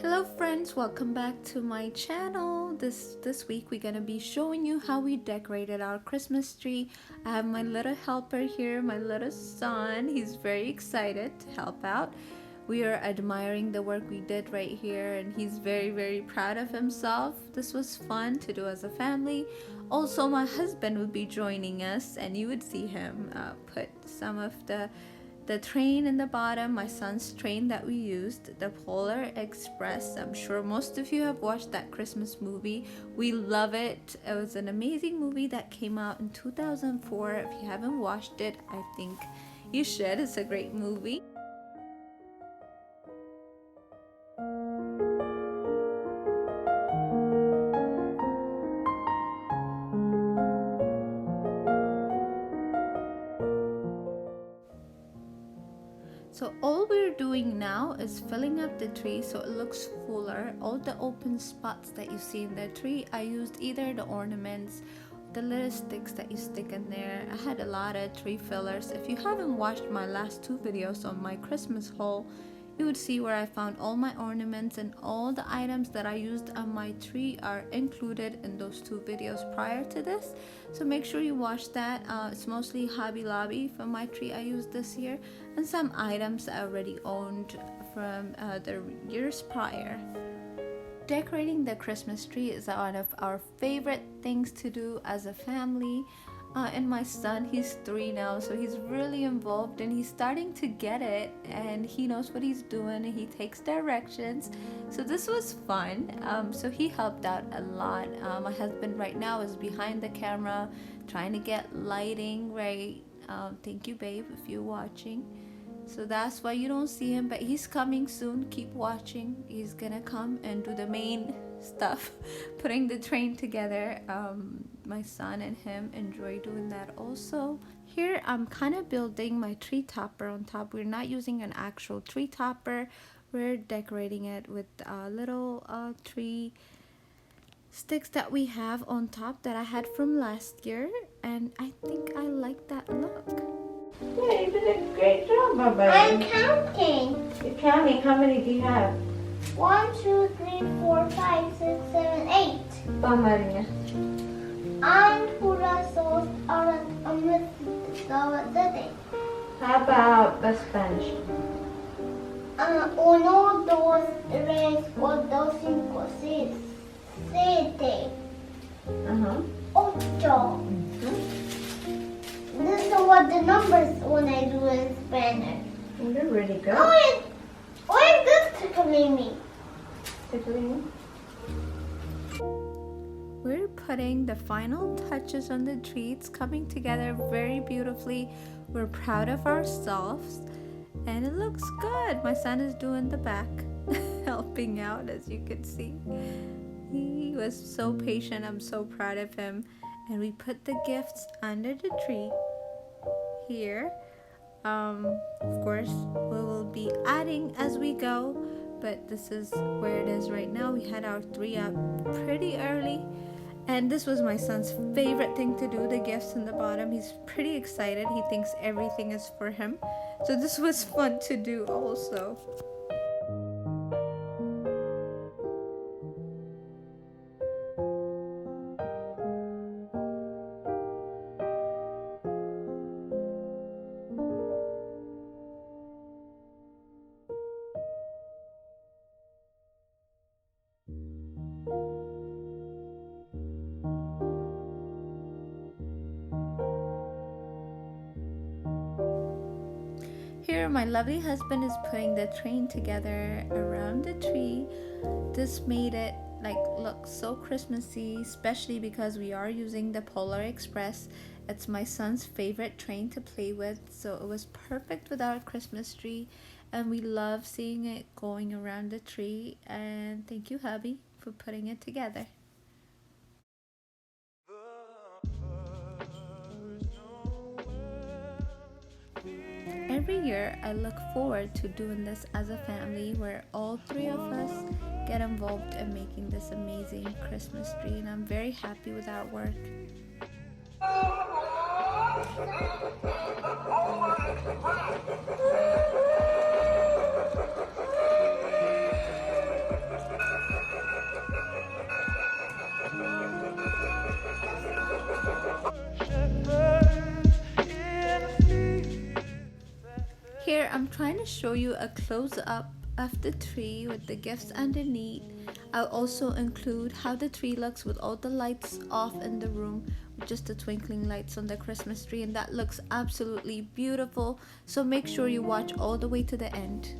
Hello friends, welcome back to my channel. This week we're gonna be showing you how we decorated our Christmas tree. I have my little helper here, my little son. He's very excited to help out. We are admiring the work we did right here, and he's very proud of himself. This was fun to do as a family. Also, my husband would be joining us, and you would see him put some of the train in the bottom, my son's train that we used, the Polar Express. I'm sure most of you have watched that Christmas movie. We love it. It was an amazing movie that came out in 2004. If you haven't watched it, I think you should. It's a great movie. So all we're doing now is filling up the tree so it looks fuller. All the open spots that you see in the tree, I used either the ornaments, the little sticks that you stick in there. I had a lot of tree fillers. If you haven't watched my last two videos on my Christmas haul, you would see where I found all my ornaments, and all the items that I used on my tree are included in those two videos prior to this. So make sure you watch that. It's mostly Hobby Lobby for my tree I used this year, and some items I already owned from the years prior. Decorating the Christmas tree is one of our favorite things to do as a family. And my son, he's 3 now, so he's really involved and he's starting to get it, and he knows what he's doing and he takes directions. So this was fun. So he helped out a lot. My husband right now is behind the camera trying to get lighting right. Thank you, babe, if you're watching. So that's why you don't see him, but he's coming soon. Keep watching. He's gonna come and do the main stuff, putting the train together. My son and him enjoy doing that also. Here I'm kind of building my tree topper on top. We're not using an actual tree topper. We're decorating it with little tree sticks that we have on top that I had from last year, and I think I like that look. Yeah, you did a great job, Baba. I'm counting. You're counting. How many do you have? 1, 2, 3, 4, 5, 6, 7, 8. Maria. And corazones are with the How about the Spanish? 1, 2, 3, 4, 5, 6, 7, Uh-huh. 8. This is what the numbers when I do in Spanish. You're really good. Why is this tickling me? Tickling. We're putting the final touches on the tree. It's coming together very beautifully. We're proud of ourselves and it looks good. My son is doing the back, helping out, as you can see. He was so patient. I'm so proud of him. And we put the gifts under the tree here. Of course, we will be adding as we go, but this is where it is right now. We had our tree up pretty early, and this was my son's favorite thing to do, the gifts in the bottom. He's pretty excited. He thinks everything is for him. So this was fun to do also. Here my lovely husband is putting the train together around the tree. This made it look so Christmassy, especially because we are using the Polar Express. It's my son's favorite train to play with, so it was perfect with our Christmas tree, and we love seeing it going around the tree. And thank you, hubby, for putting it together. Every year I look forward to doing this as a family, where all 3 of us get involved in making this amazing Christmas tree, and I'm very happy with our work. Here I'm trying to show you a close-up of the tree with the gifts underneath. I'll also include how the tree looks with all the lights off in the room, with just the twinkling lights on the Christmas tree, and that looks absolutely beautiful. So make sure you watch all the way to the end.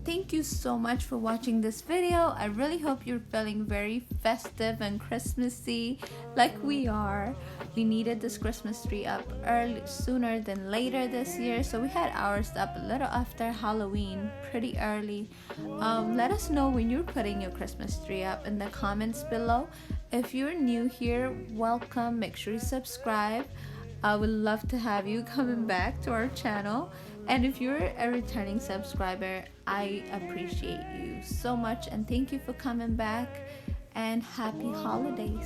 Thank you so much for watching this video. I really hope you're feeling very festive and Christmassy like we are. We needed this Christmas tree up sooner than later this year, so we had ours up a little after Halloween, pretty early. Let us know when you're putting your Christmas tree up in the comments below. If you're new here, welcome. Make sure you subscribe. I would love to have you coming back to our channel. And if you're a returning subscriber, I appreciate you so much, and thank you for coming back, and happy holidays.